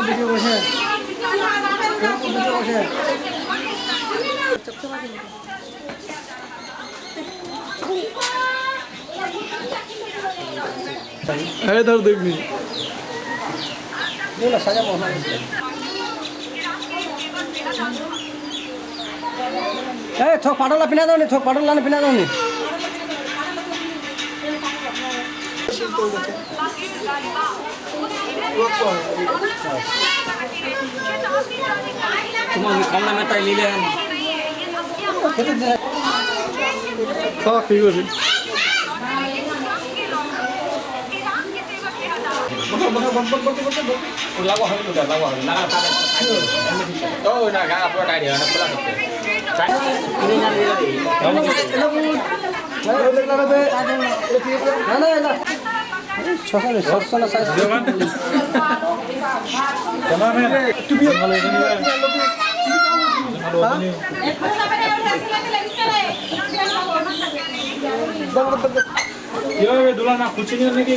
Video বসে video বসে है धर देखनी ये ना साजा मोहना ए थोक पाडला पिना दो नि थोक पाडला ने पिना दो नि तुम्हारे कम में ताई ले ले हाँ ठीक है lagu hari itu dah lagu hari nak ada oh nak gak apa tadi nak pulang itu ini nyari lagi kamu ना ना ना छोटा रे छोटा ना साइज क्या है तू भी हेलो ये दूल्हा ना कुछ नहीं करने की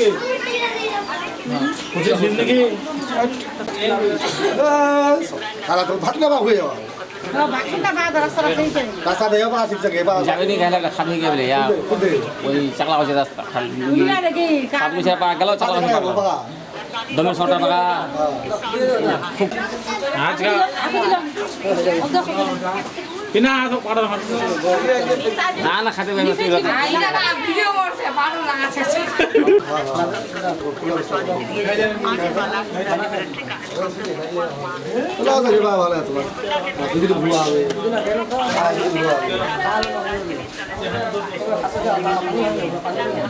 कुछ जिंदगी Kalau tu bhat nggak bagus ya? Rasa dia apa sih cakap apa? jangan ini kayak ada kami kayak ya woi cakla kau cerita kami siapa kalau cakla kau siapa demi sorta apa आज का बिना तो पड़ा ना ना खाते में मत वीडियो मोड से बाहर लगा छे Kalau tu dia bawa lah tu. Itu tu buah we.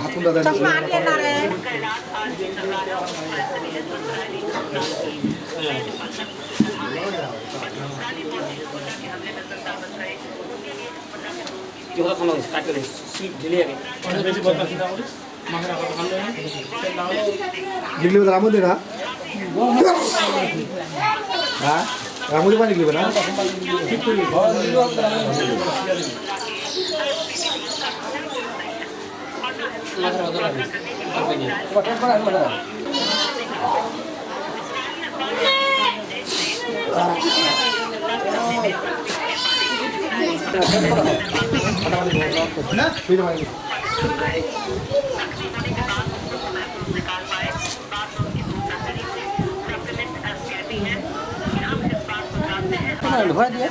Aku dah dah. चश्मा लेना रे जो है खाना काट के सीट दिले के बेसी बदला सीधा और मांगरा को खाने हैं Nikli betul ramu dia na? Hah? Ramu dia mana nikli betul? मांगरा बदला Na? Tidak mana? ढोया दिया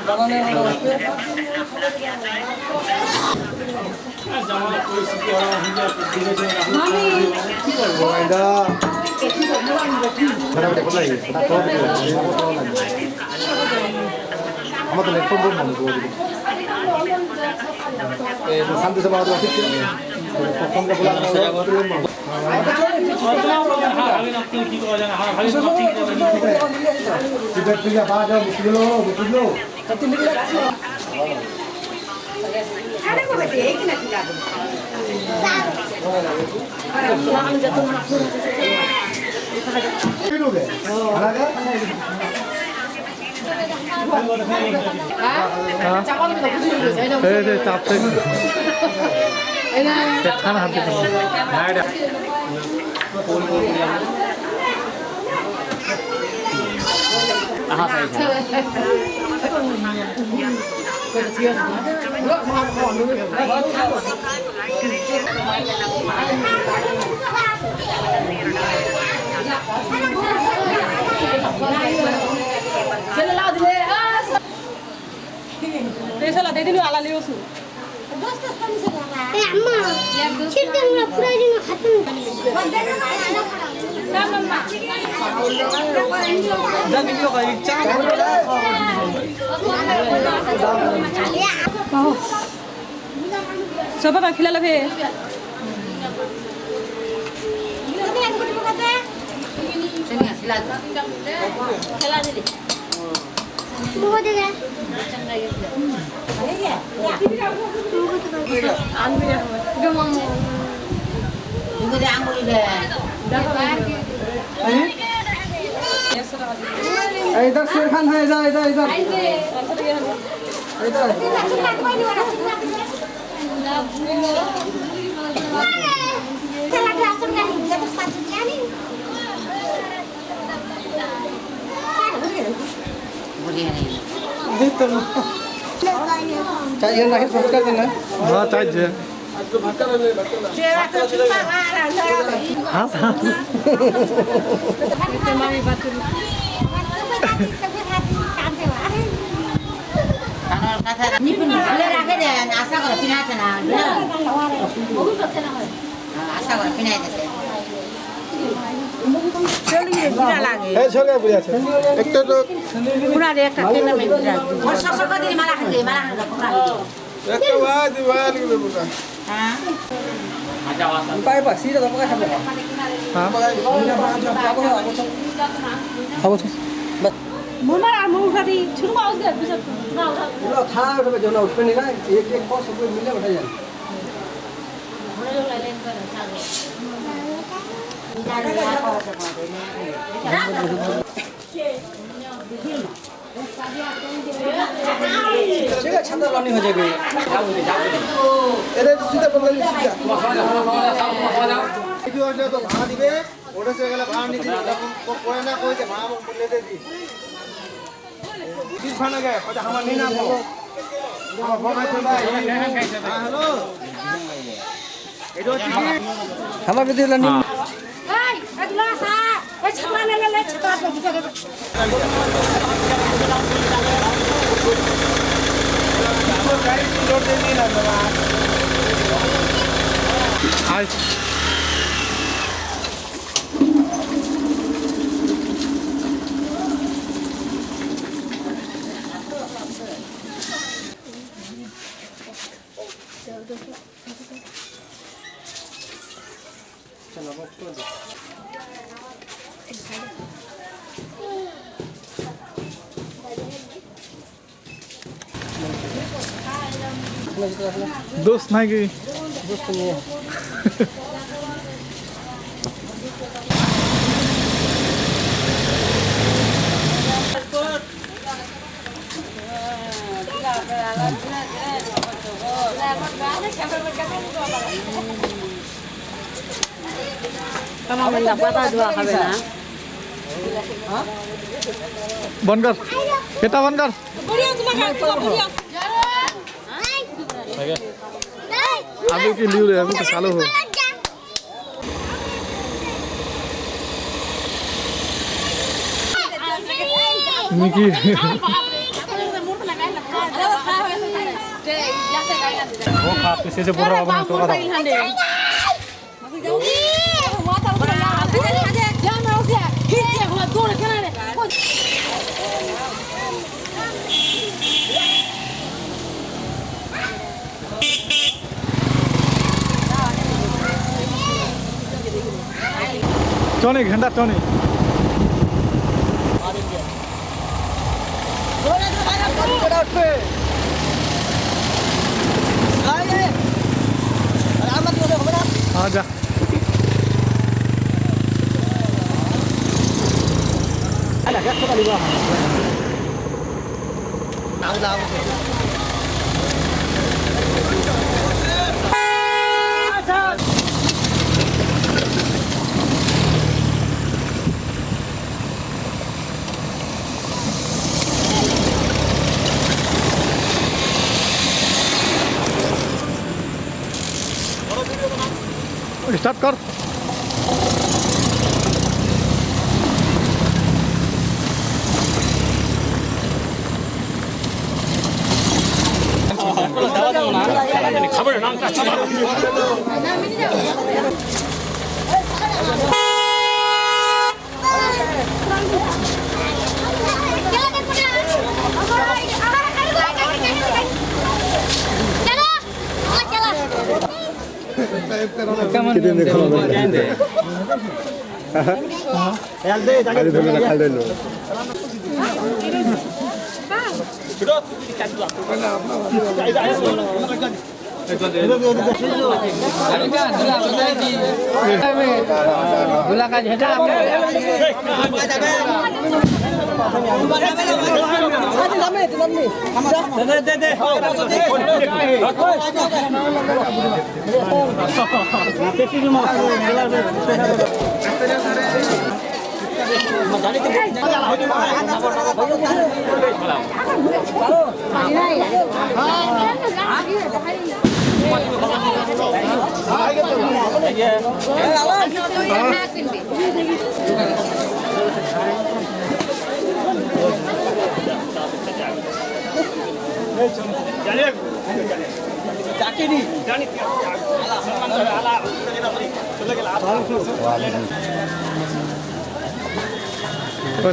बनाने जमाना परिस्थिति और हिंदी धीरे धीरे Ada. Mana boleh pula ini? Tak tahu. Kamu tu lepas pun mana tu? Santai sama orang tu sih. Kau dah pulang saya baru. हाल नक्की की को जाना हाल नक्की को Kita punya pada mungkin lo. अरे को बेटे एक ना खिला दो Kilo deh. Ada kan? 네, 잡대. खाना हाथ पे हाँ सही है पैसा दे दिनु आला लियोसु ए अम्मा छिट्टै पुराइदिनु खातु सबा खिलाला फे खिला दे मुको देगा इधर शेर खान है इधर इधर इधर इधर চাই রাখি সংস্কার দেন না হ্যাঁ চাইছে হাস হাস নিপুণ খুলে রাখে দেন আশা করে পিনাইতে না আশা করে পিনাই দিতে এই ছোলে বুঝাছে একটু তো মালা খাতে মালা একটু বাদ বাদ করে বুঝা পাই পা সিটা তো পাকা খাবে হ্যাঁ খাবো তো মোমার আর মুখারি শুরু মাউস দে বিশাল না लो खा उठे जो ना उठ पे नहीं ना एक एक को सब मिले उठा जाए ठीक है छंदा लानी हो जाएगी এরে সিধা বললে সিধা কিছু আসলে তো ভাড়া দিবে ওটা সে গেলে ভাড়া নিতে পড়ে না কইতে ভাড়া বলে দে দি কিস ভাড়া গে ওটা আমার নেই না বলো আমার বড় আছে ভাই হ্যালো এটা হচ্ছে खाना भी दिला नहीं এই এগুলা সা এই ছালা নেলে ছালা তো দিতে হবে আই दोस्त नाही की दोस्त नहीं है बंद कर बेटा बंद कर बढ़िया तुम्हारा बढ़िया अभी की लीव रे अभी तो चालू हो निकी वो खा पीछे से पूरा अपन तो का टोनी घंटा टोनी हाँ जा स्टार्ट कर খাবার নাম কাছে कितने देखो यार दे जाके धोने खा ले लो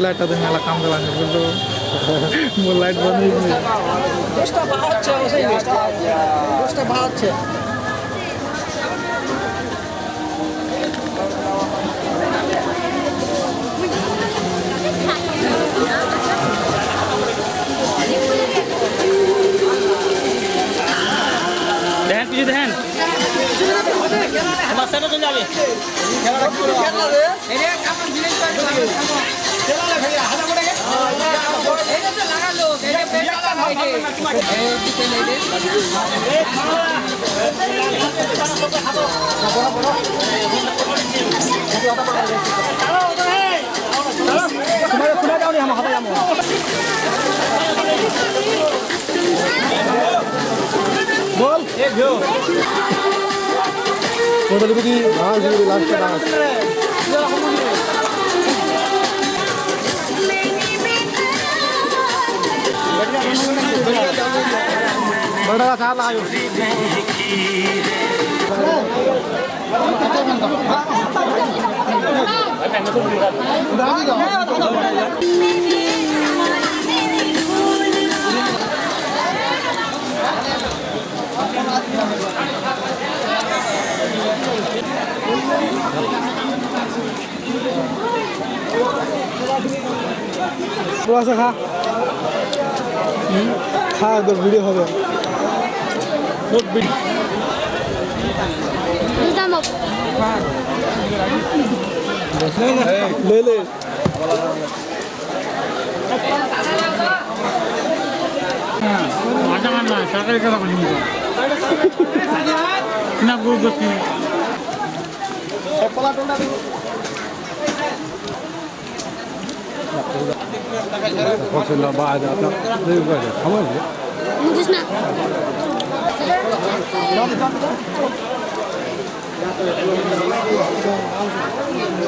লাইটটা দিন মেলা কাম দিলাম কিন্তু মোর লাইট বন্ধ হয়েছে দোষটা বাড়াচ্ছে অবশ্যই দোষটা বাড়াচ্ছে দেখেন কিছু দেখেন আমার সাথে চলে যাবে খুলে যাও নি আমার হাতে যাবো বল কোটা দিবি কি নাচ দিবি লাস্টে নাচ বড় কথা লাগাও বসে খা খা তো ভিডিও হবে ले ले না সরকারি কথা বলি না গুড করছি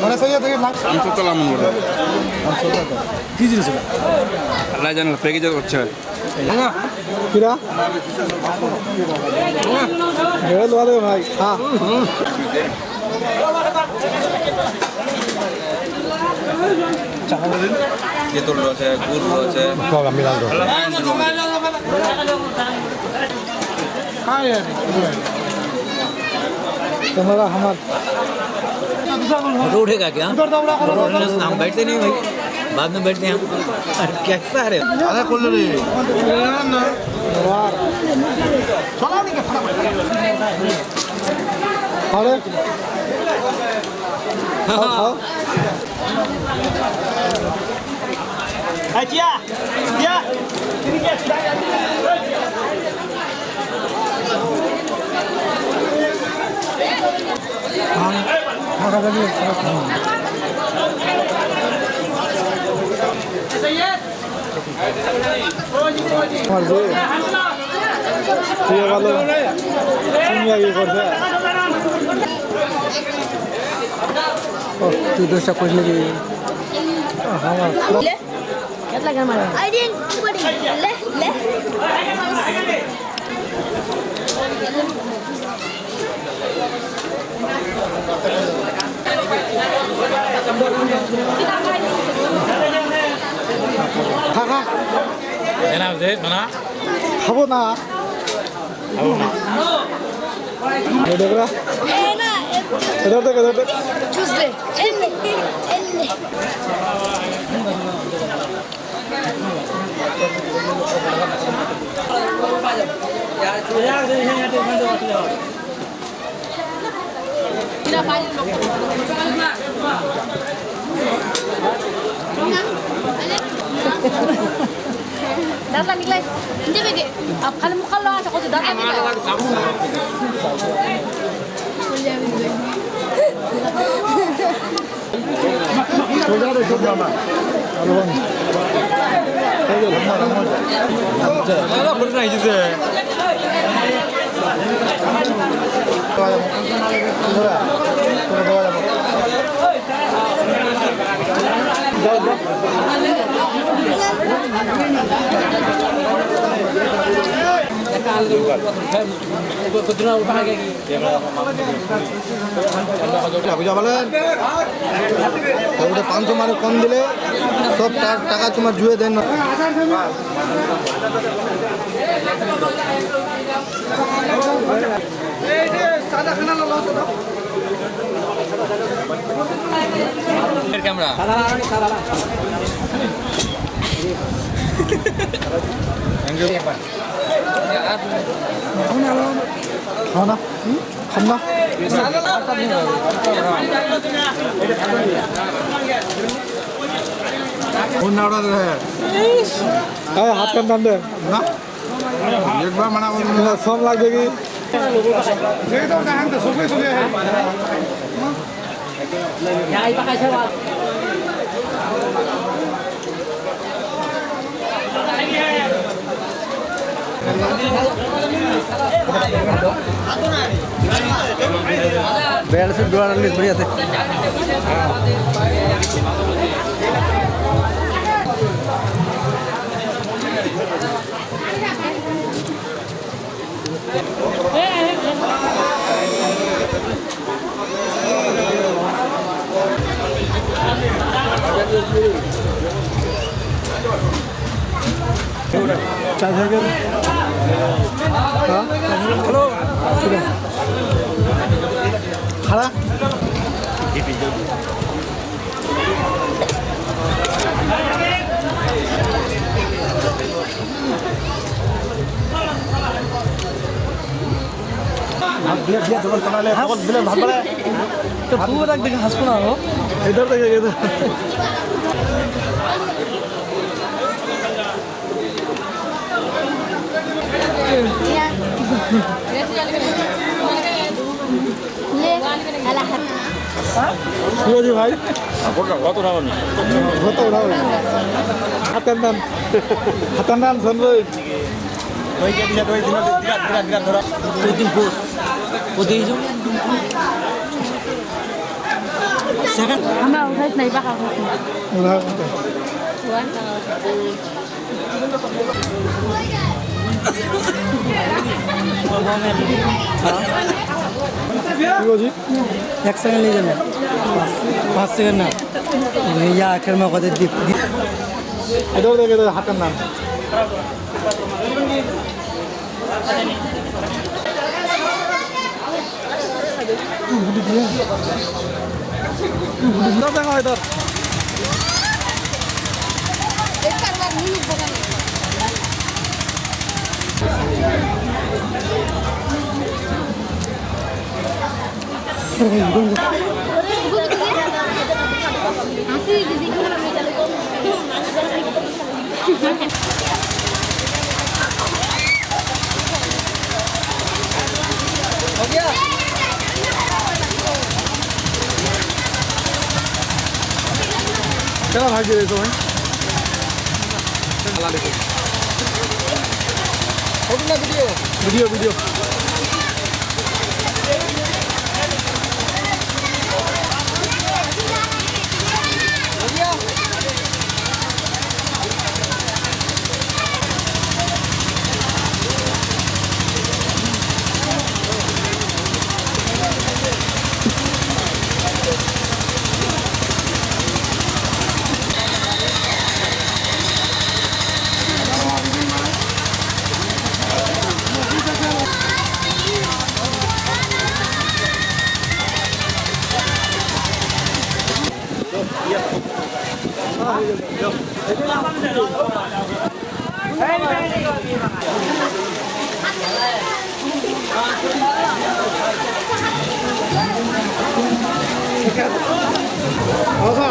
মানে সই থেকে না কি জিনিস এটা আল্লাহ জানে প্যাকেজ হচ্ছে কিরা হেল वाले ভাই হ্যাঁ তেঁতুল রয়েছে গুড় রয়েছে সব মিলান দো तुम्हारा हमारा फोटो उठेगा क्या हम बैठते नहीं भाई बाद में बैठते हैं हम कैसा है अरे खोल रे यार चला नहीं के फटाफट अरे हां আচ্ছা ইয়া তুই দোষটা করিস নাকি I didn't put it. Le. खा এনা দে না খাবো না দেখরা इधर देख Tuesday. Elle. दादा निकले ini bagi अब खाली मुखल लो ऐसा कुछ दादा निकले 소자를 소자만. 여러분. 내가 버리나 이제. বুঝা বলেন ওটা 500 মানে কম দিলে সব টাকা তোমার জুয়ে দেন না ক্যামেরা খানা খানা হাত কান টান দে না একবার মানা সব লাগবে কি বেড়াচ্ছে দোয়ার বেরিয়েছে চা থেকে হ্যালো খাড়া দেখে হাসবো না इधर देखिए इधर ভাই কত টাকা নি কত হাতান দান হাতান দান সনবই প্রতিদিন পোস্ট প্রতিদিন সেকেন্ড আমরা উঠাইছ নাই বাকা কি বলছি 1 সেকেন্ড নিয়ে যাবে 5 সেকেন্ড না ইয়া আখের মা কত দ্বীপ এটাও দেখে হাতান দান দেখা হয় তোর चला भाग दे तो भाई वीडियो वीडियो वीडियो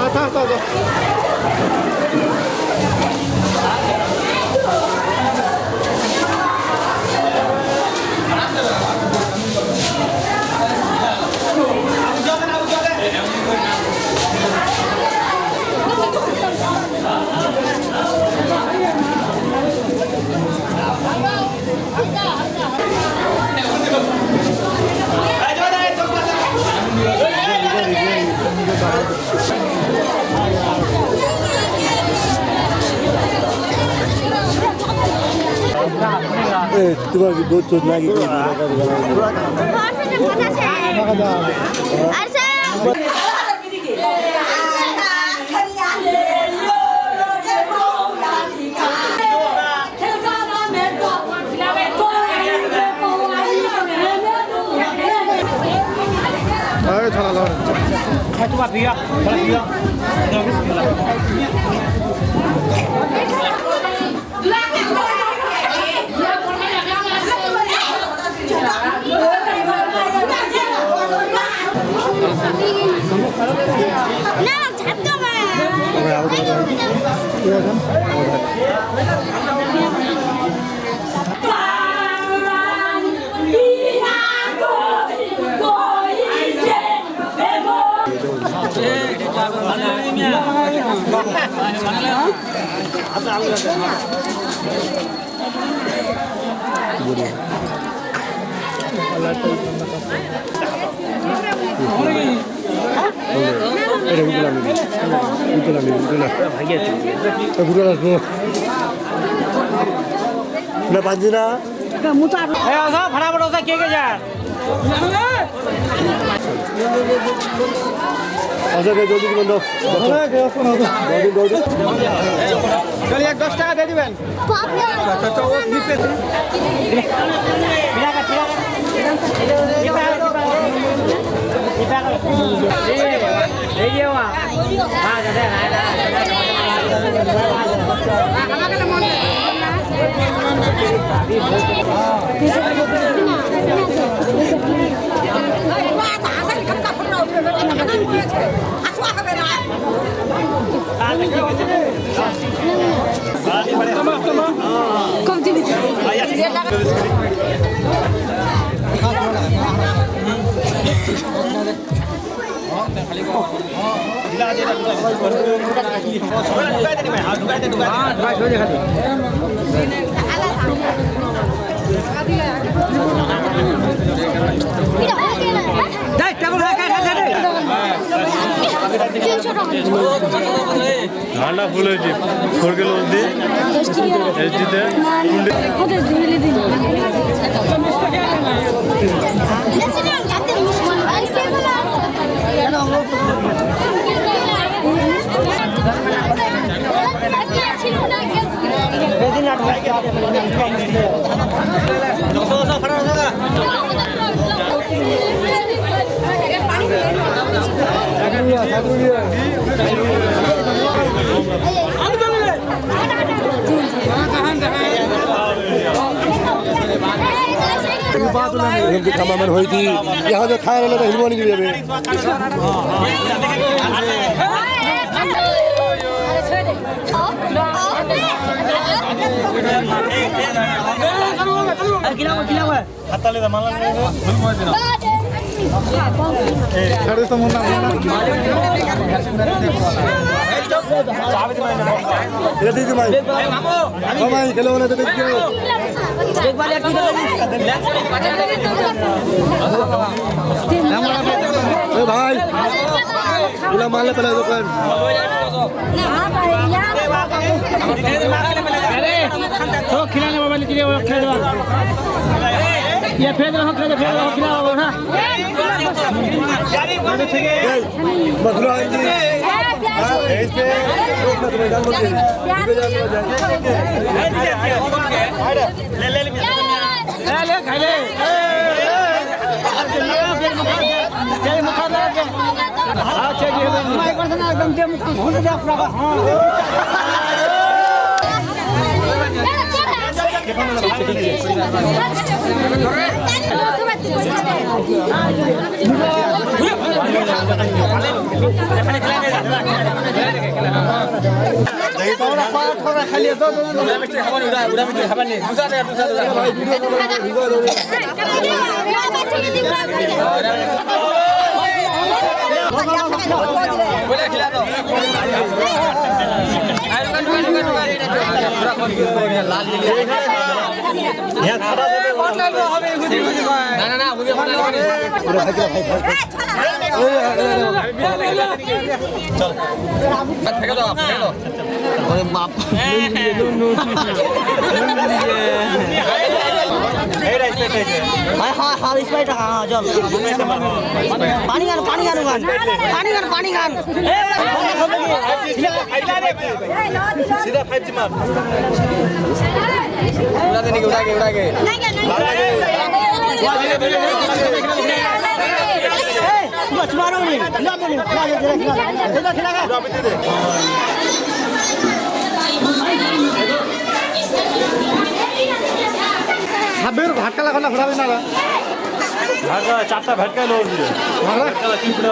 आता তোমার কি বোধ চোদ লাগে ঠান্ডা ফুল হয়েছে খড়গেল অবধি এসডিতে खामामेर हुई थी यहाँ जो खाए वाला हिलवा नहीं गिरे भाई मारले पहले दुकान खिलाने मोबाइल के लिए ये फेंक रहा खिलाओ ना बदलो आएंगे ले खा ले चल হ্যাঁ হ্যাঁ হ্যাঁ স্প্রাইট হ্যাঁ জল পানি গান পানি গান পানি গান পানি গান सीधा 5G मार उड़ा देने के उड़ा के मारो नहीं ना बोली खिला खिला সাবের ভাটকা লাগানো না ঘোরাবে না ভাগা চারটা ভেটকায় লোক দিয়ে ভাগা তিন ফুটা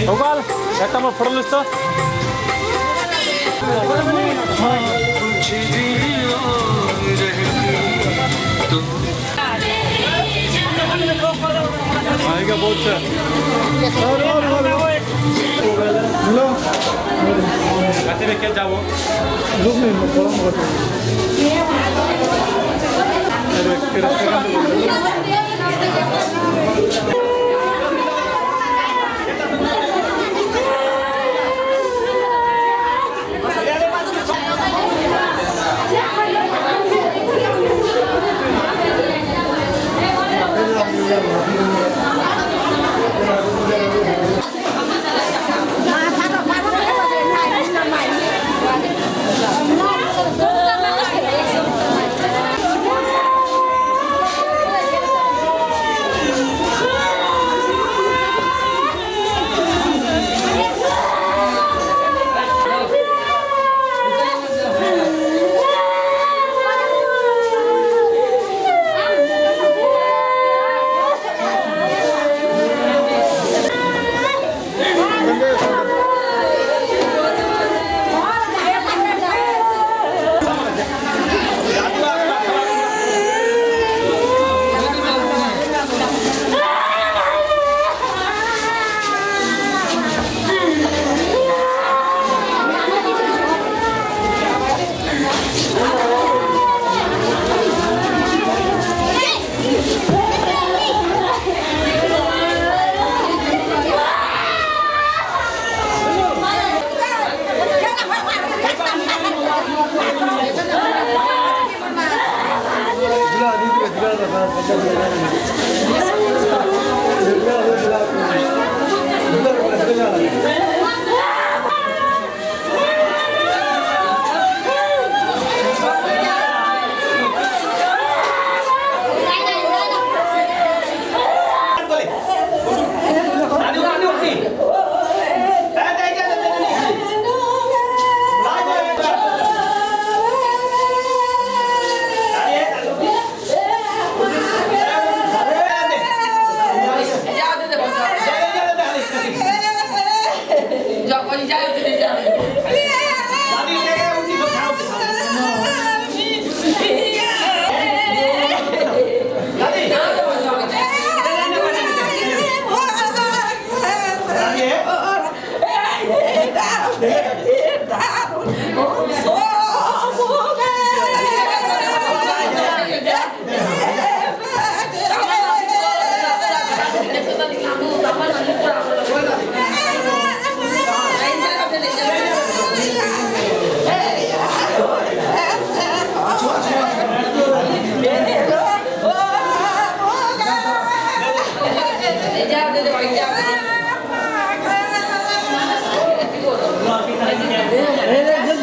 গোপাল একটা আমার ফটো লিস্ট आएगा बहुत से कैसे लेके जाओ লোক নেই গরম করতে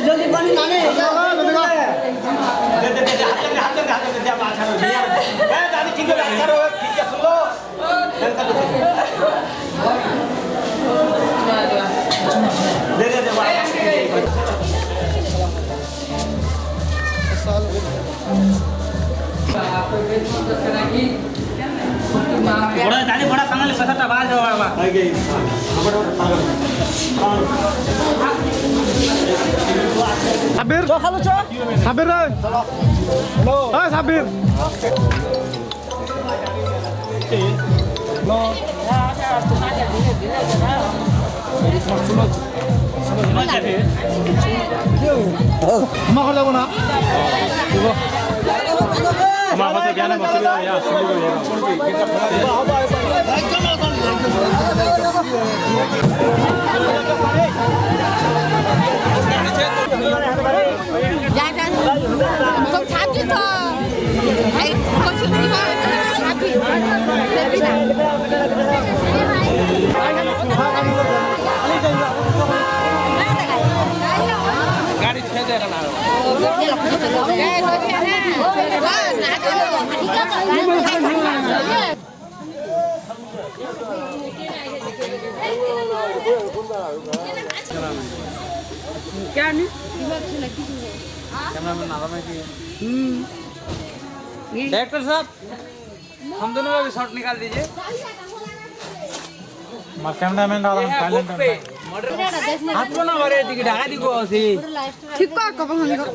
जल्दी पानी लाने बड़ा जाने बड़ा कांगले पथरटा बाहर जाओ बाबा সাবের সাবের রে হ্যাঁ সাবের ক্ষমা করে দেবো না আমার কাছে 이제 미안해 먹기로 야 그럼 자주 더. 아이, 거기 গাড়ি ছেড়ে এখন আর डायरेक्टर साहब हम दोनों का भी शॉट निकाल दीजिए మా కెమెరామెన్ రావాలి టాలెంట్ आपको ना मारे टिकट ढाका दी को सी ঠিক কর কখন হলো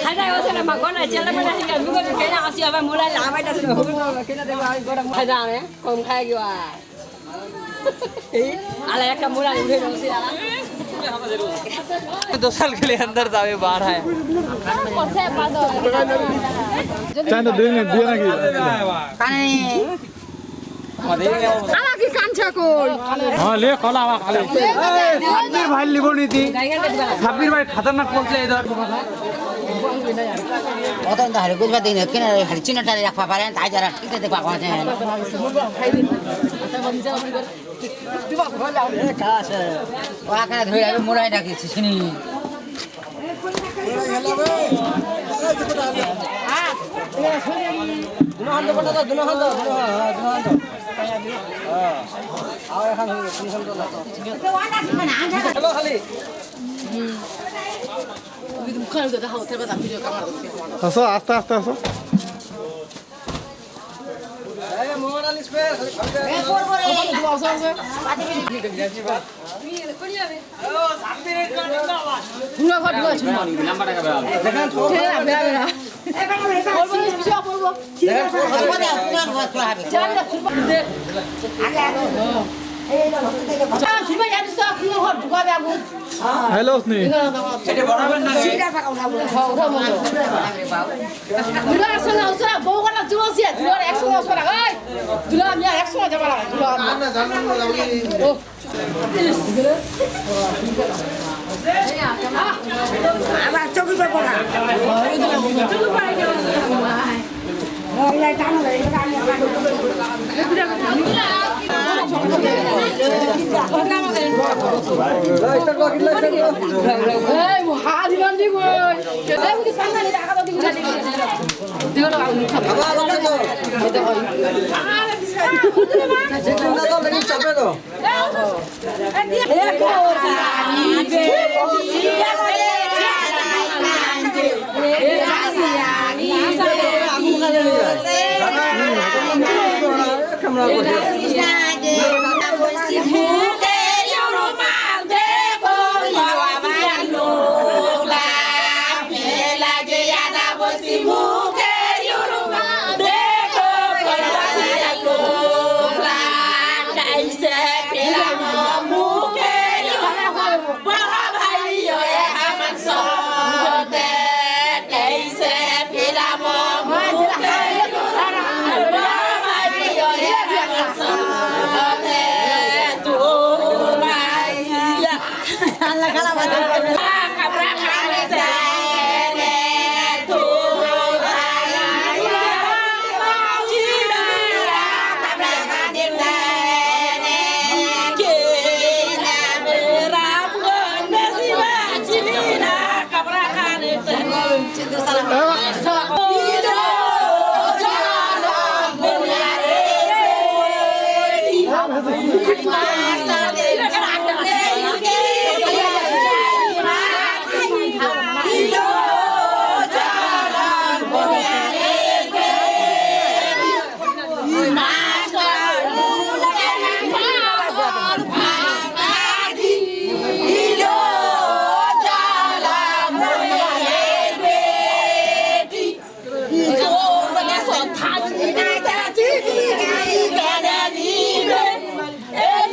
하나 요새는 막 거나 젤라만 하니까 누가 그냥 아시아 봐 몰라 라바이다 소리 하고 그냥 내가 거랑 하자네 그럼 가기 와 알아 약간 몰라 우리 동시야 2 साल के लिए अंदर जावे बाहर है চাইনা দিয়ে নাকি আলাকি কাঞ্চা কই হ্যাঁ লে কলা আমার খালি साब्बिर भाई लिबो नीति साब्बिर भाई खतरनाक पहुंचले इधर অতন তাহলে বুঝবা দিন কিনা খালি চিনাটা রাখবা পারেন তাই যারা ঠিক দেখবা কথা ওখানে ধরে আমি মোড়াই ডাকিছি শুনি আসো আস্তে আস্তে আসো নাম্বারটা কবে হবে হ্যালো স্নি এটা বড়াবেন না 누가 액션 나왔어? 뭐가 들어오세요? 누가 액션 나왔어? 어이! 누가 미야 액션 하지 마라. 누가. আবার চোখে পড়া চোখে পড়া ওই লাই টানো রে 에이 뭐 하지만 되고. 내가 상관이 나가도 되고. 내가 나가고 못 하고.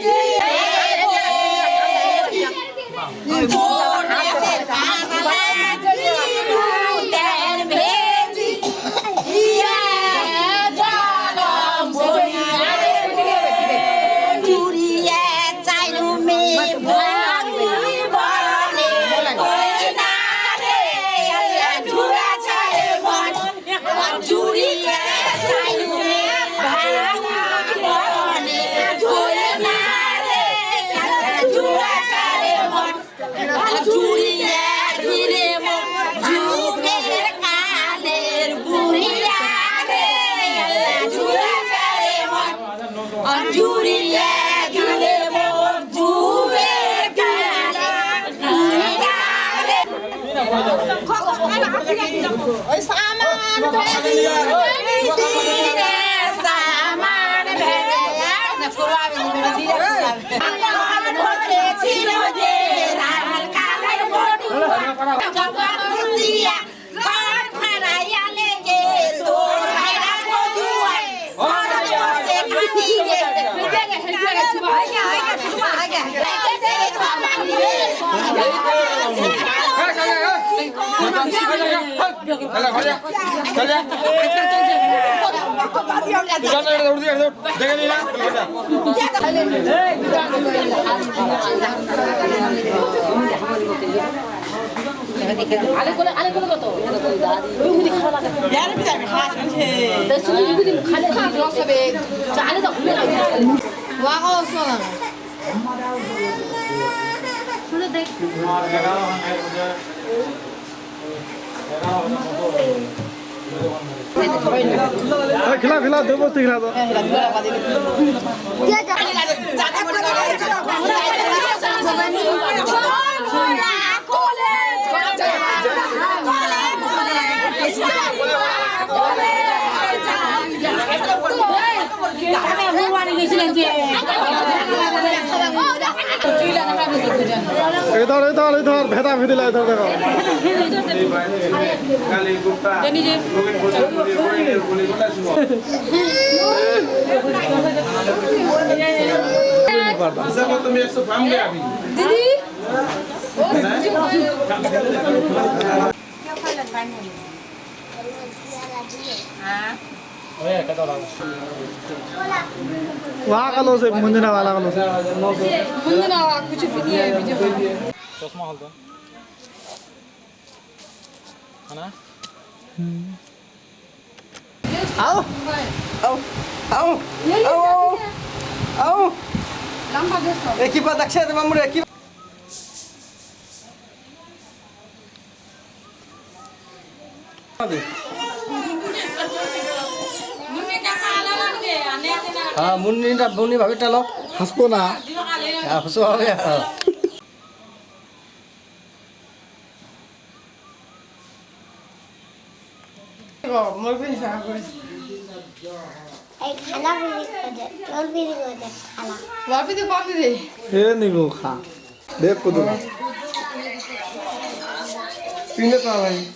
Hey! ওই সামান ভেদিরে সামান ভেদিরে না ফুরাবে ভেদিরে ছিল যে লাল কালার বডি জগৎ খুশিয়া ঘর ফাড়াইয়া লেগে তোর ভাইরা বজুয়াই ঘর বসে খাতি রে खिला खिला दो बस खिला दो इधर इधर इधर भेदा भेदिला इधर देखो तुम्हें 100 पाऊंगे अभी दीदी वहाँ का लो से मुंजना वाला का लो से मुंजना कुछ दिए चश्मा हल दो है ना आओ आओ आओ आओ आओ लंबा देखो एक ही बात अक्षय मामूरे एक ही हाँ मुन्नी भाभी टलो हंसको ना हंसो हो गया वापस तो कॉपी दे ये नहीं को खा देख को दो पीने का भाई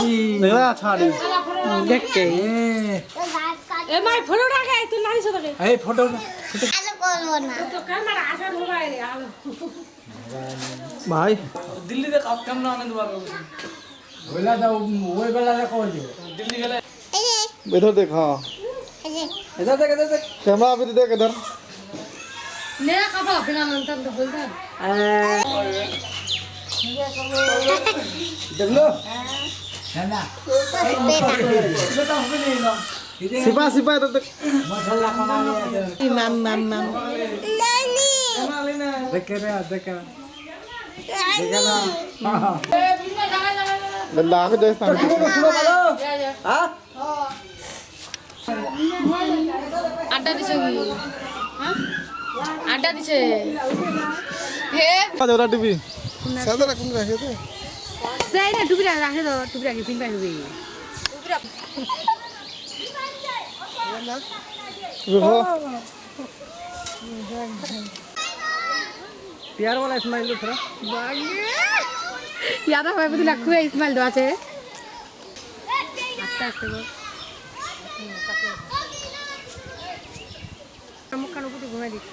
निकला छाड़ी देख के ए माय फोटो डाके तू नानी से डाके ए फोटो तो कैमरा आशा मोबाइल है आलो भाई दिल्ली देख आप कम ना आने दोबारा बोला था वो बोला था कौन जी दिल्ली गले इधर देख हाँ इधर देख कैमरा भी देख इधर नया कपड़ा बिना मंतन तो बोलता देख लो है ना सिपा सिपा इधर देख मसाला खाना माम माम माम देख रहे देखा गंदा आके देखता हूँ हाँ আড্ডা দিছে কি হ্যাঁ আড্ডা দিছে হে जोरा टीवी সাদা রাখুন রাখে তো যাই না টুপিটা রাখে তো টুপিটা কি পিনপাই হবে देखो प्यार वाला स्माइल दो थोड़ा याद है भाई तो खुए स्माइल दो আছে আস্তে আস্তে বল মুখখান উপরে ঘুমাই দিই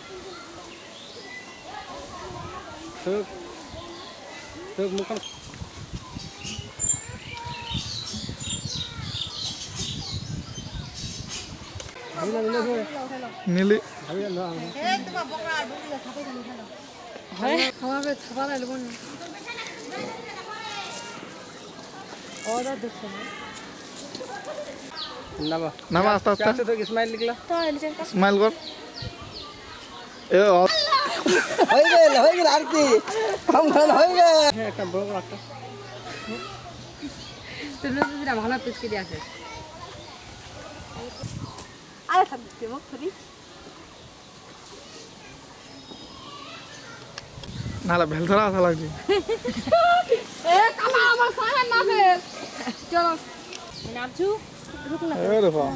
तो मुखन नीली খাওয়াবে ছাপা লাগবে না और देखो नवा नामा आस्ता आस्ता तो स्माइल निकला स्माइल कर ए হয়ে গেল আর কি কম খান হয়ে গেল একটা বড় বড় একটা তুমি যদি ভালো পিস দিয়ে আছে আরে থাকতে মুখ ধরি নালা ভেল ধরা আসা লাগছে এ কামা আমার সাহেব না ফের চলো নাচু রুক না এ দেখো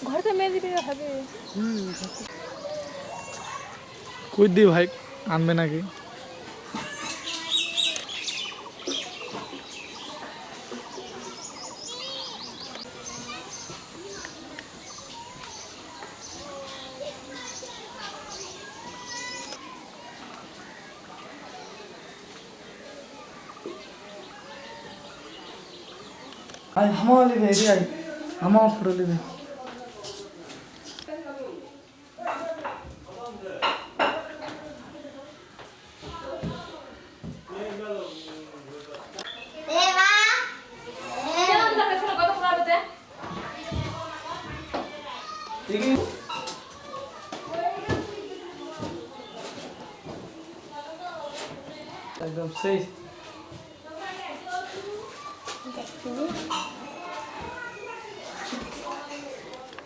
ঘর থেকে মেয়ে দিবে হবে কই দি ভাই আনবে নাকি आई हम वाले भेजी आई हम फोटो ले एकदम सही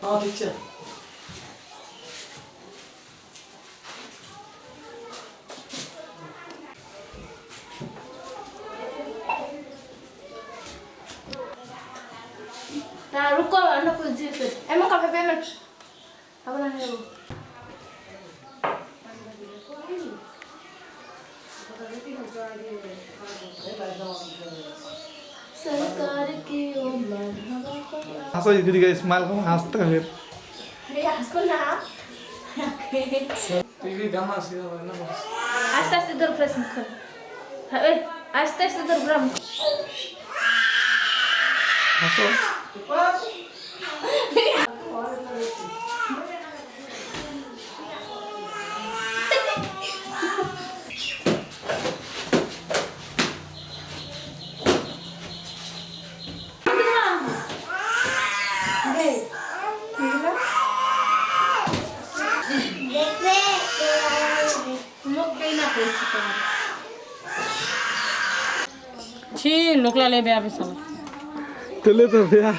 हाँ ठीक है ना रुको अंडा कुछ जी फिर एमो का पेमेंट अब ना है वो सरकार की उम्र हंसो दीदी का स्माइल को हंसता है फिर अरे हंसो ना टीवी गाना सीधा ना बस आस्ते आस्ते इधर प्रेस मत कर ए आस्ते आस्ते इधर ब्रम हंसो छी लोकला ले बे आबे साला तेले तो भैया